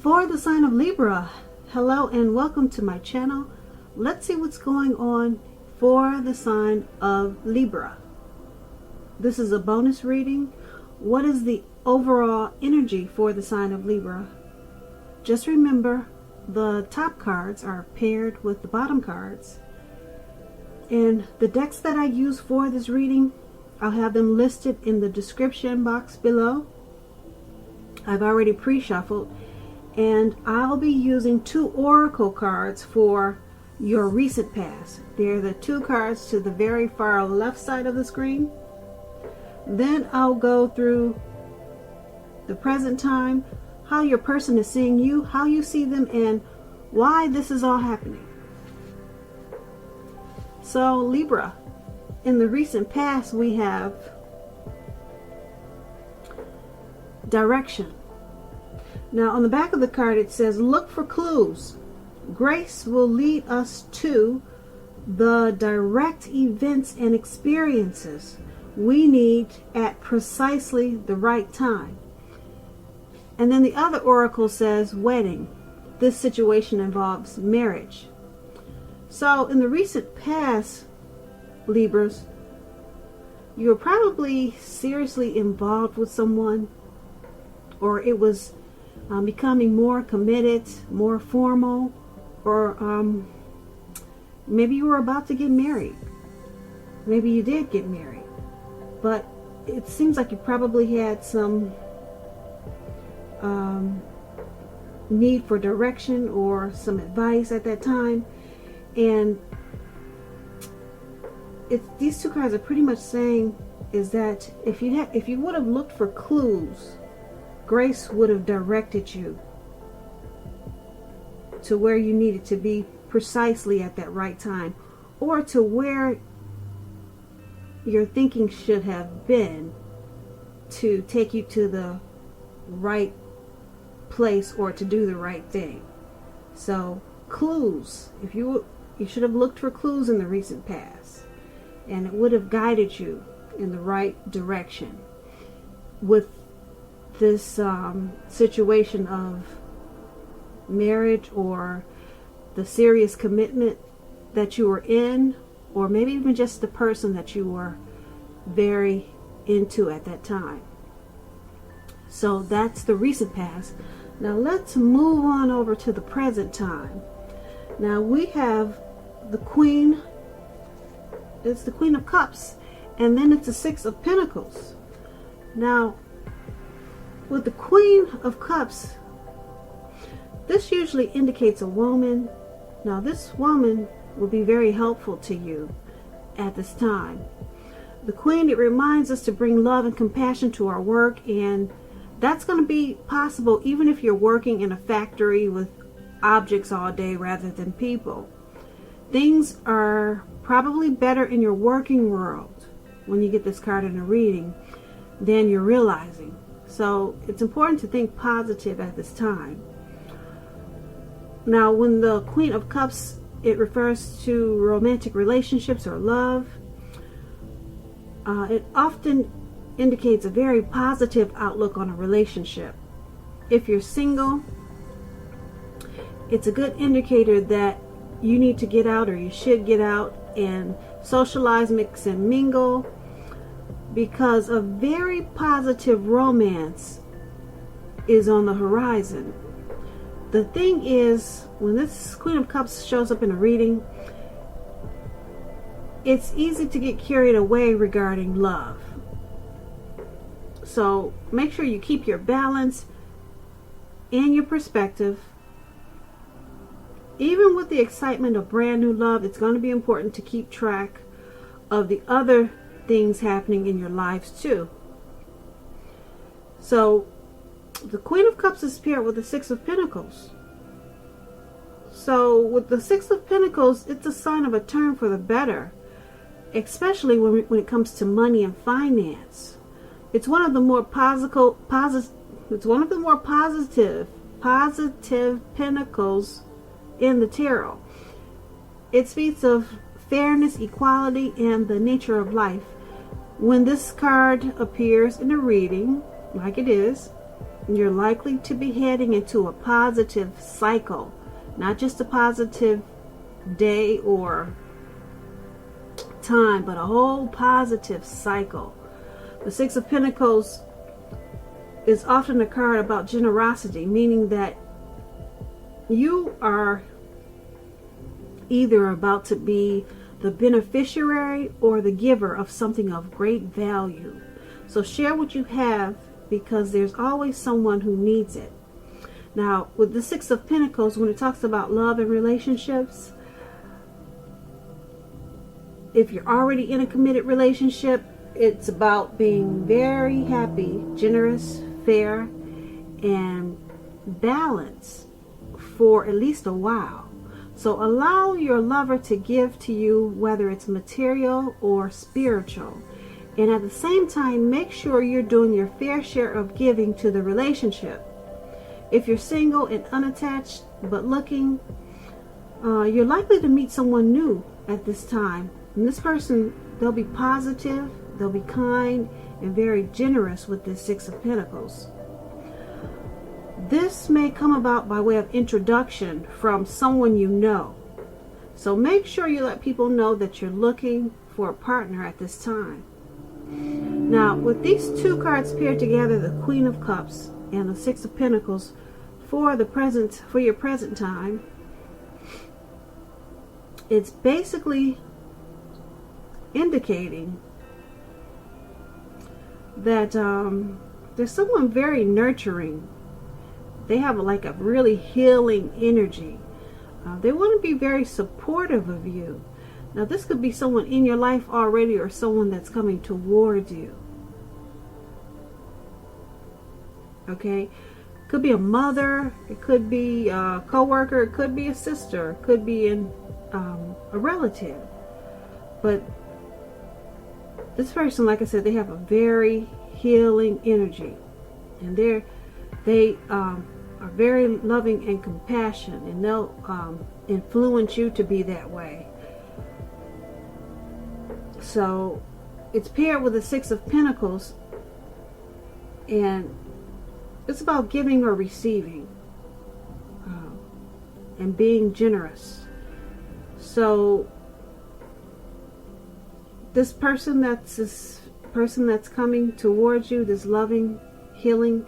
For the sign of Libra, hello and welcome to my channel. Let's see what's going on for the sign of Libra. This is a bonus reading. What is the overall energy for the sign of Libra? Just remember, the top cards are paired with the bottom cards. And the decks that I use for this reading, I'll have them listed in the description box below. I've already pre-shuffled, and I'll be using 2 oracle cards for your recent past. They're the 2 cards to the very far left side of the screen. Then I'll go through the present time, how your person is seeing you, how you see them, and why this is all happening. So Libra, in the recent past we have direction. Now on the back of the card it says, look for clues. Grace will lead us to the direct events and experiences we need at precisely the right time. And then the other oracle says wedding. This situation involves marriage. So in the recent past, Libras, you're probably seriously involved with someone, or it was becoming more committed, more formal, or maybe you were about to get married. Maybe you did get married, but it seems like you probably had some need for direction or some advice at that time. And these 2 cards are pretty much saying is that if you would have looked for clues, Grace would have directed you to where you needed to be precisely at that right time, or to where your thinking should have been to take you to the right place or to do the right thing. So clues, if you should have looked for clues in the recent past, and it would have guided you in the right direction with this situation of marriage, or the serious commitment that you were in, or maybe even just the person that you were very into at that time. So that's the recent past. Now let's move on over to the present time. Now we have the Queen. It's the Queen of Cups, and then it's the 6 of Pentacles. Now with the Queen of Cups, this usually indicates a woman. Now this woman will be very helpful to you at this time. The Queen, it reminds us to bring love and compassion to our work, and that's going to be possible even if you're working in a factory with objects all day rather than people. Things are probably better in your working world when you get this card in a reading than you're realizing. So it's important to think positive at this time. Now when the Queen of Cups, it refers to romantic relationships or love. It often indicates a very positive outlook on a relationship. If you're single, it's a good indicator that you need to get out, or you should get out and socialize, mix and mingle, because a very positive romance is on the horizon. The thing is, when this Queen of Cups shows up in a reading, it's easy to get carried away regarding love. So make sure you keep your balance and your perspective. Even with the excitement of brand new love, it's going to be important to keep track of the other things happening in your lives too. So the Queen of Cups is paired with the 6 of Pentacles. So with the 6 of Pentacles, it's a sign of a turn for the better, especially when it comes to money and finance. It's one of the more positive pentacles in the tarot. It speaks of fairness, equality, and the nature of life. When this card appears in a reading, like it is, You're likely to be heading into a positive cycle, not just a positive day or time, but a whole positive cycle. The Six of Pentacles is often a card about generosity, meaning that you are either about to be the beneficiary or the giver of something of great value. So share what you have, because there's always someone who needs it. Now, with the Six of Pentacles, when it talks about love and relationships, if you're already in a committed relationship, it's about being very happy, generous, fair, and balanced for at least a while. So allow your lover to give to you, whether it's material or spiritual. And at the same time, make sure you're doing your fair share of giving to the relationship. If you're single and unattached but looking, you're likely to meet someone new at this time. And this person, they'll be positive, they'll be kind, and very generous with this Six of Pentacles. This may come about by way of introduction from someone you know. So make sure you let people know that you're looking for a partner at this time. Now, with these two cards paired together, the Queen of Cups and the Six of Pentacles, for your present time, it's basically indicating that there's someone very nurturing. They have like a really healing energy. They want to be very supportive of you. Now, this could be someone in your life already or someone that's coming towards you. Okay? Could be a mother, it could be a co-worker, it could be a sister, it could be a relative. But this person, like I said, they have a very healing energy. And they are very loving and compassionate, and they'll influence you to be that way. So it's paired with the Six of Pentacles, and it's about giving or receiving, and being generous. So this person that's coming towards you, this loving, healing,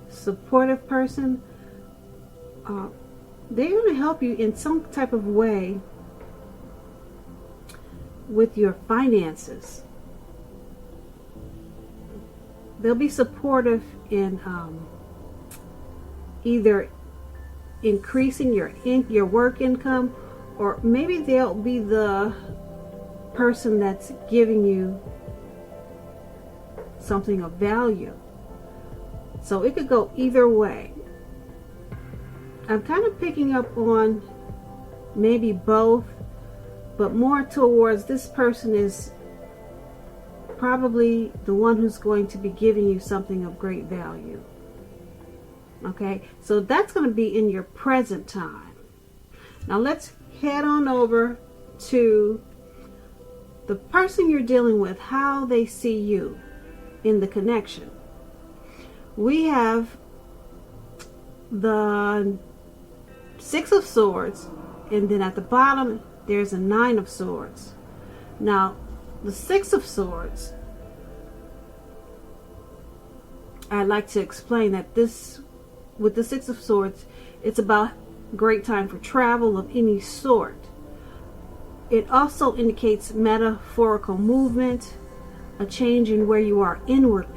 supportive person, they're going to help you in some type of way with your finances. They'll be supportive in either increasing your work income, or maybe they'll be the person that's giving you something of value. So it could go either way. I'm kind of picking up on maybe both, but more towards this person is probably the one who's going to be giving you something of great value. Okay, so that's going to be in your present time. Now let's head on over to the person you're dealing with, how they see you in the connection. We have the Six of Swords, and then at the bottom there's a Nine of Swords. Now the Six of Swords, I'd like to explain that with the Six of Swords, it's about great time for travel of any sort. It also indicates metaphorical movement, a change in where you are inwardly.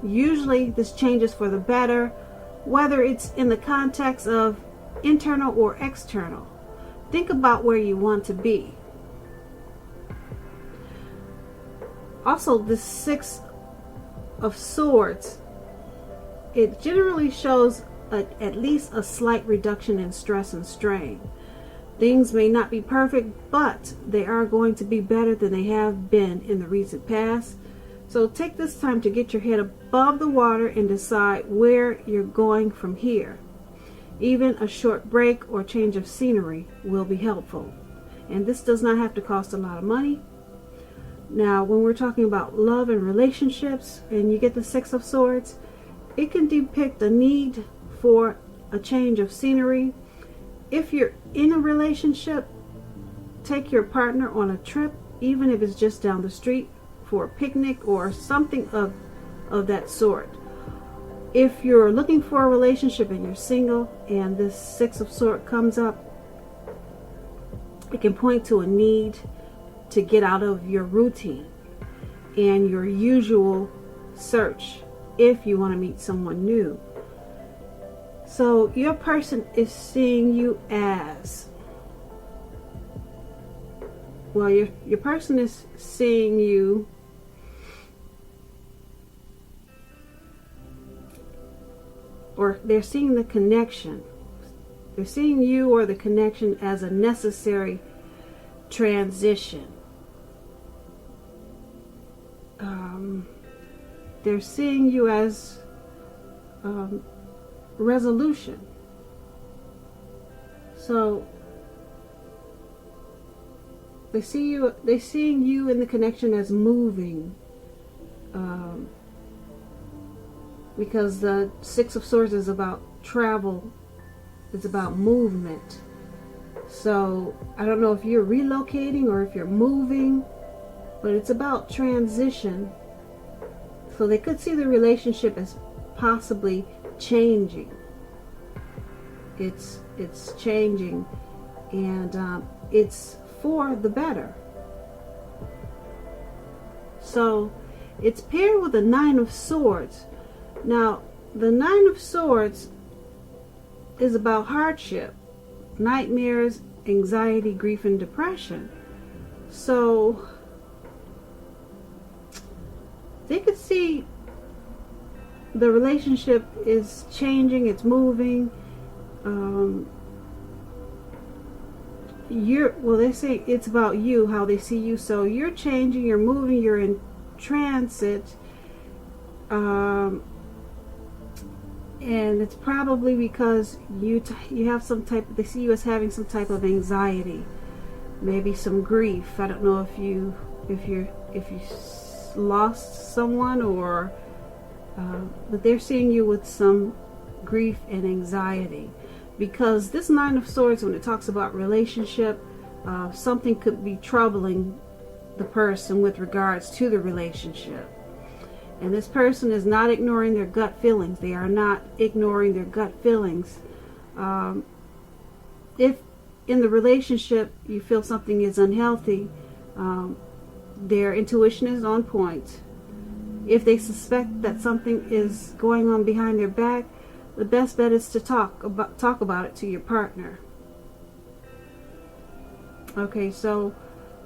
Usually this changes for the better, whether it's in the context of internal or external. Think about where you want to be. Also, the Six of Swords, it generally shows at least a slight reduction in stress and strain. Things may not be perfect, but they are going to be better than they have been in the recent past. So take this time to get your head above the water and decide where you're going from here. Even a short break or change of scenery will be helpful. And this does not have to cost a lot of money. Now, when we're talking about love and relationships, and you get the Six of Swords, it can depict a need for a change of scenery. If you're in a relationship, take your partner on a trip, even if it's just down the street for a picnic or something of that sort. If you're looking for a relationship and you're single and this Six of Swords comes up, it can point to a need to get out of your routine and your usual search if you want to meet someone new. So your person is seeing you as, well, your person is seeing you or they're seeing the connection. They're seeing you or the connection as a necessary transition. They're seeing you as resolution. So they're seeing you in the connection as moving. Because the Six of Swords is about travel. It's about movement. So I don't know if you're relocating or if you're moving, but it's about transition. So they could see the relationship as possibly changing. It's changing, and it's for the better. So it's paired with the Nine of Swords. Now, the Nine of Swords is about hardship, nightmares, anxiety, grief, and depression. So they could see the relationship is changing, it's moving. They say it's about you, how they see you. So you're changing, you're moving, you're in transit. And it's probably because you have some type, they see you as having some type of anxiety, maybe some grief. I don't know if you lost someone or but they're seeing you with some grief and anxiety, because this Nine of Swords, when it talks about relationship, something could be troubling the person with regards to the relationship. And this person is not ignoring their gut feelings. They are not ignoring their gut feelings. If in the relationship you feel something is unhealthy, their intuition is on point. If they suspect that something is going on behind their back, the best bet is to talk about it to your partner. Okay, so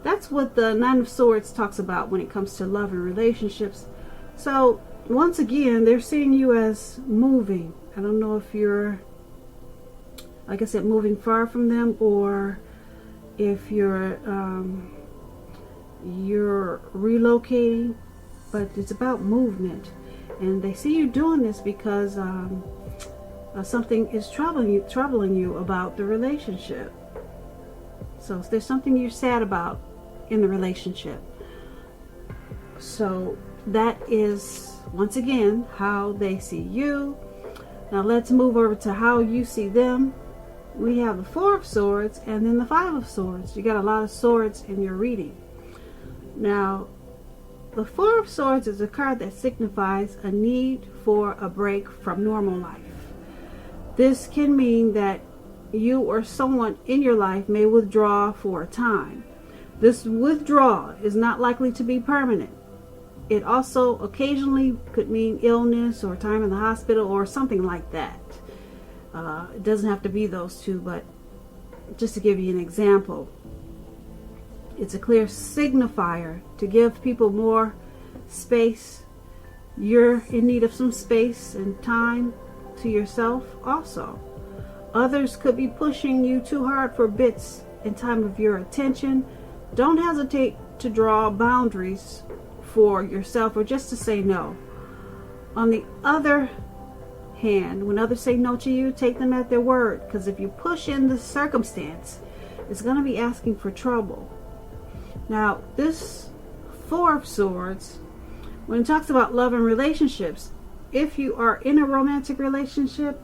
that's what the Nine of Swords talks about when it comes to love and relationships. So once again, they're seeing you as moving. I don't know if you're, like I said, moving far from them, or if you're relocating, but it's about movement. And they see you doing this because something is troubling you about the relationship. So there's something you're sad about in the relationship. So that is, once again, how they see you. Now let's move over to how you see them. We have the Four of Swords and then the Five of Swords. You got a lot of swords in your reading. Now, the Four of Swords is a card that signifies a need for a break from normal life. This can mean that you or someone in your life may withdraw for a time. This withdrawal is not likely to be permanent. It also occasionally could mean illness or time in the hospital or something like that. It doesn't have to be those two, but just to give you an example, it's a clear signifier to give people more space. You're in need of some space and time to yourself also. Others could be pushing you too hard for bits and time of your attention. Don't hesitate to draw boundaries for yourself or just to say no. On the other hand, when others say no to you, take them at their word, because if you push in the circumstance, it's going to be asking for trouble. Now, this Four of Swords, when it talks about love and relationships, if you are in a romantic relationship,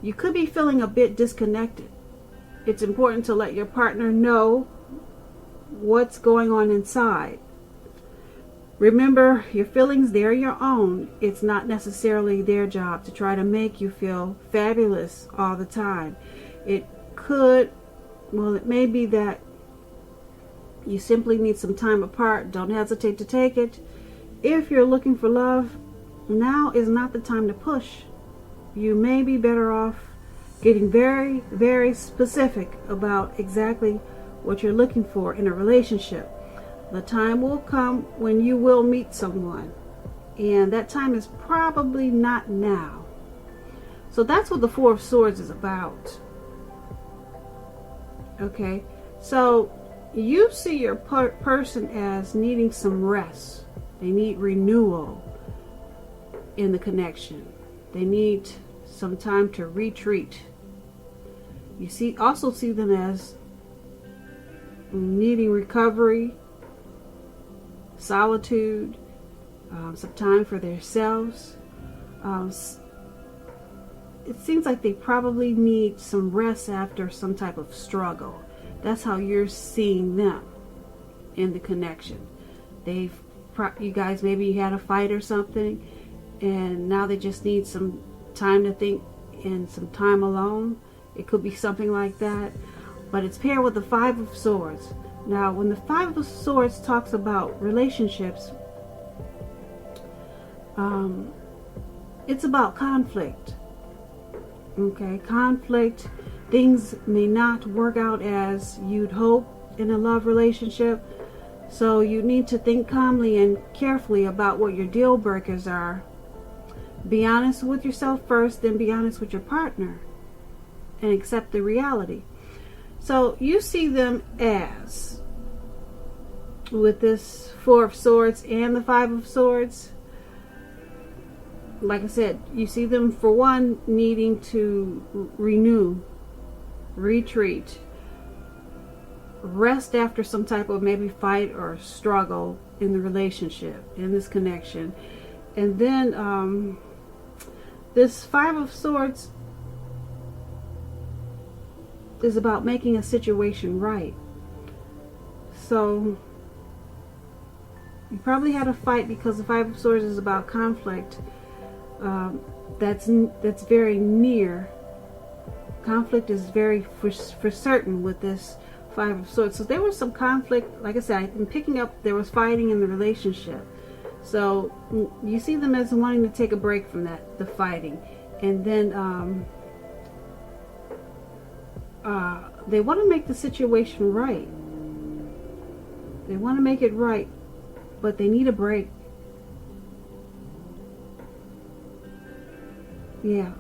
you could be feeling a bit disconnected. It's important to let your partner know what's going on inside. Remember, your feelings, they're your own. It's not necessarily their job to try to make you feel fabulous all the time. It may be that you simply need some time apart. Don't hesitate to take it. If you're looking for love, now is not the time to push. You may be better off getting very, very specific about exactly what you're looking for in a relationship. The time will come when you will meet someone, and that time is probably not now. So that's what the Four of Swords is about. Okay, so you see your person as needing some rest. They need renewal in the connection. They need some time to retreat. You also see them as needing recovery, solitude, some time for themselves. It seems like they probably need some rest after some type of struggle. That's how you're seeing them in the connection. You guys maybe had a fight or something, and now they just need some time to think and some time alone. It could be something like that, but it's paired with the Five of Swords. Now, when the Five of Swords talks about relationships, it's about conflict. Okay, conflict. Things may not work out as you'd hope in a love relationship, so you need to think calmly and carefully about what your deal breakers are. Be honest with yourself first, then be honest with your partner, and accept the reality. So you see them as, with this Four of Swords and the Five of Swords, like I said, you see them, for one, needing to renew, retreat, rest after some type of maybe fight or struggle in the relationship, in this connection. And then this Five of Swords is about making a situation right. So you probably had a fight because the Five of Swords is about conflict. That's very near. Conflict is very for certain with this Five of Swords. So there was some conflict. Like I said, I'm picking up there was fighting in the relationship. So you see them as wanting to take a break from the fighting, and then they want to make the situation right. They want to make it right, but they need a break. Yeah,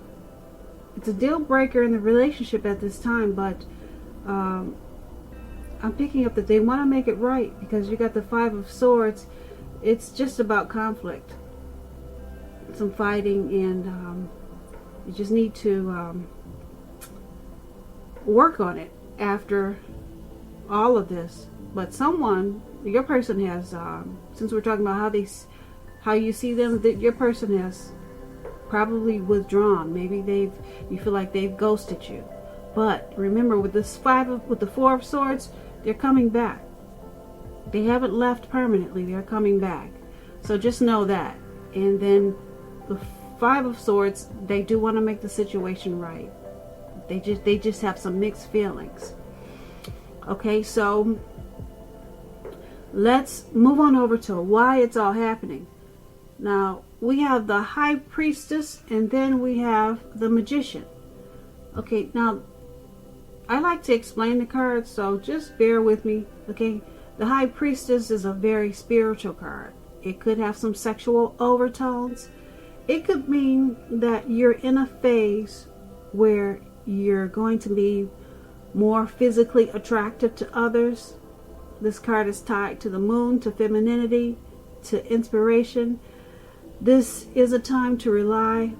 it's a deal breaker in the relationship at this time, but I'm picking up that they want to make it right, because you got the Five of Swords. It's just about conflict, some fighting, and you just need to work on it after all of this. But your person has, since we're talking about how you see them, that your person has probably withdrawn. Maybe you feel like they've ghosted you. But remember, with the Four of Swords, they're coming back. They haven't left permanently. They're coming back. So just know that. And then the Five of Swords, they do want to make the situation right. They just have some mixed feelings. Okay, so let's move on over to why it's all happening. Now, we have the High Priestess, and then we have the Magician. Okay, now I like to explain the cards, so just bear with me. Okay, the High Priestess is a very spiritual card. It could have some sexual overtones. It could mean that you're in a phase where you're going to be more physically attractive to others. This card is tied to the moon, to femininity, to inspiration. This is a time to rely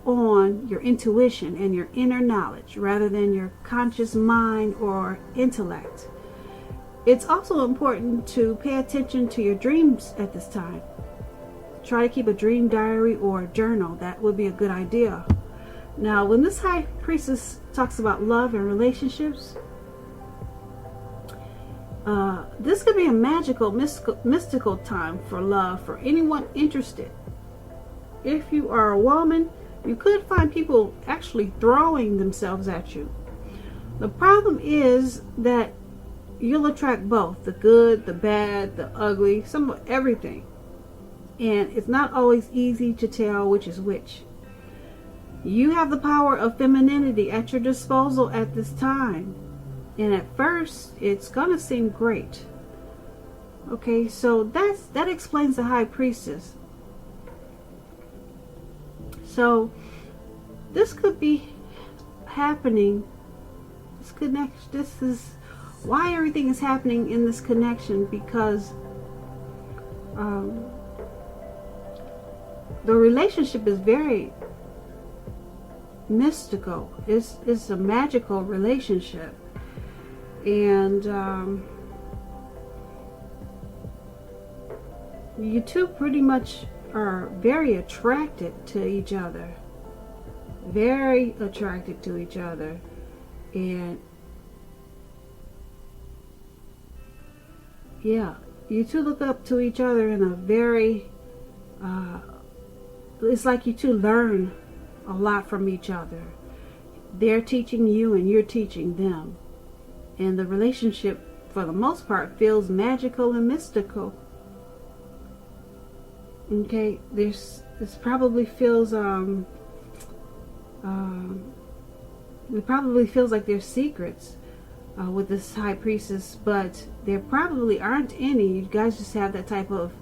on your intuition and your inner knowledge rather than your conscious mind or intellect. It's also important to pay attention to your dreams at this time. try to keep a dream diary or a journal. That would be a good idea. Now, when this high priestess talks about love and relationships, this could be a magical, mystical time for love for anyone interested. If you are a woman, you could find people actually throwing themselves at you. The problem is that you'll attract both, the good, the bad, the ugly, some of everything. And it's not always easy to tell which is which. You have the power of femininity at your disposal at this time. And at first, it's going to seem great. Okay, so that explains the high priestess. So this could be happening. This is why everything is happening in this connection, because the relationship is very mystical. It's a magical relationship, and you two pretty much are very attracted to each other. Very attracted to each other. And yeah, you two look up to each other in a very, it's like you two learn a lot from each other. They're teaching you and you're teaching them. And the relationship, for the most part, feels magical and mystical. Okay, this probably feels, it probably feels like there's secrets with this high priestess, but there probably aren't any. You guys just have that type of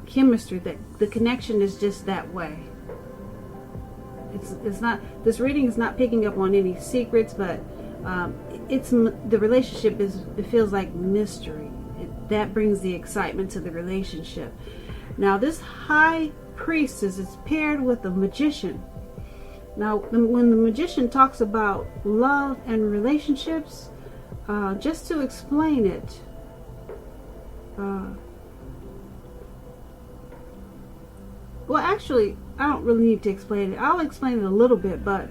chemistry, that the connection is just that way. It's not, this reading is not picking up on any secrets, but the relationship it feels like mystery. That brings the excitement to the relationship. Now, this high priestess is paired with a magician. Now, when the magician talks about love and relationships, just to explain it, well, actually, I don't really need to explain it. I'll explain it a little bit, but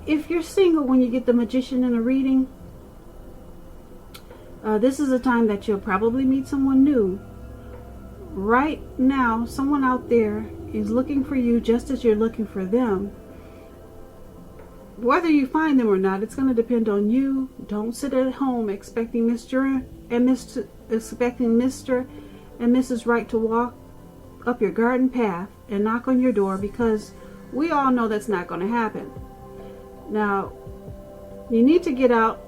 if you're single when you get the magician in a reading, this is a time that you'll probably meet someone new. Right now, someone out there is looking for you just as you're looking for them. Whether you find them or not, it's going to depend on you. Don't sit at home expecting Mr. and Mrs. Right to walk up your garden path and knock on your door, because we all know that's not going to happen. Now, you need to get out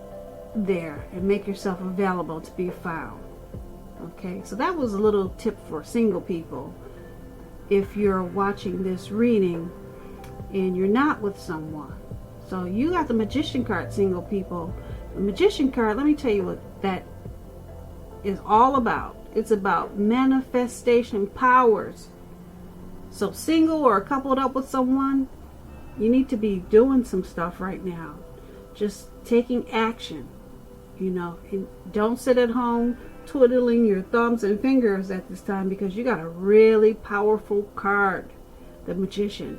there and make yourself available to be found. Okay, so that was a little tip for single people. If you're watching this reading and you're not with someone, so you got the magician card, single people. The magician card, let me tell you what that is all about. It's about manifestation powers. So single or coupled up with someone, you need to be doing some stuff right now. Just taking action, and don't sit at home twiddling your thumbs and fingers at this time, because you got a really powerful card, the magician.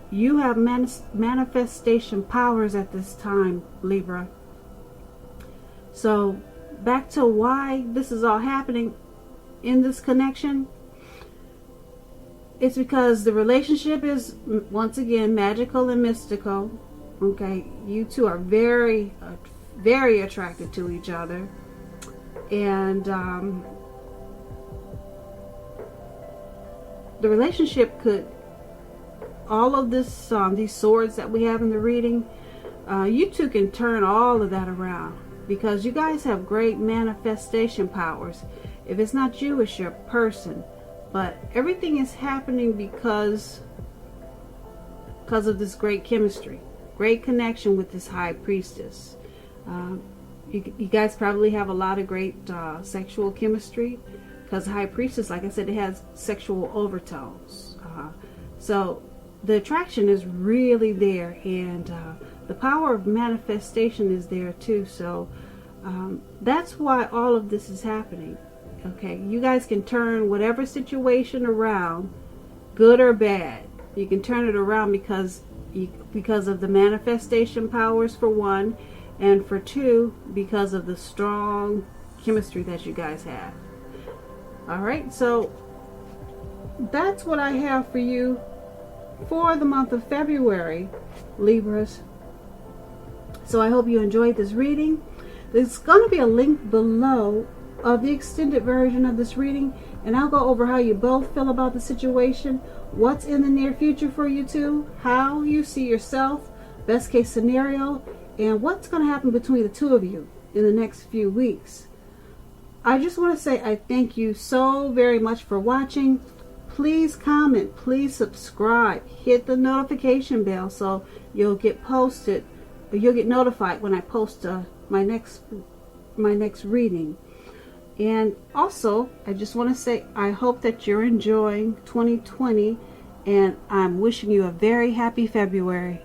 You have manifestation powers at this time, Libra. So back to why this is all happening in this connection. It's because the relationship is, once again, magical and mystical. Okay, you two are very, very attracted to each other. And the relationship could, all of this, these swords that we have in the reading, you two can turn all of that around, because you guys have great manifestation powers. If it's not you, it's your person. But everything is happening because of this great chemistry, great connection with this high priestess. You guys probably have a lot of great sexual chemistry, because high priestess, like I said, it has sexual overtones. So the attraction is really there, and the power of manifestation is there too. So that's why all of this is happening. Okay, you guys can turn whatever situation around, good or bad. You can turn it around because of the manifestation powers, for one, and for two, because of the strong chemistry that you guys have. All right, so that's what I have for you for the month of February, Libras. So I hope you enjoyed this reading. There's going to be a link below of the extended version of this reading, and I'll go over how you both feel about the situation, what's in the near future for you two, how you see yourself, best case scenario, and what's going to happen between the two of you in the next few weeks. I just want to say I thank you so very much for watching. Please comment, please subscribe, hit the notification bell so you'll get notified when I post my next reading. And also, I just want to say I hope that you're enjoying 2020, and I'm wishing you a very happy February.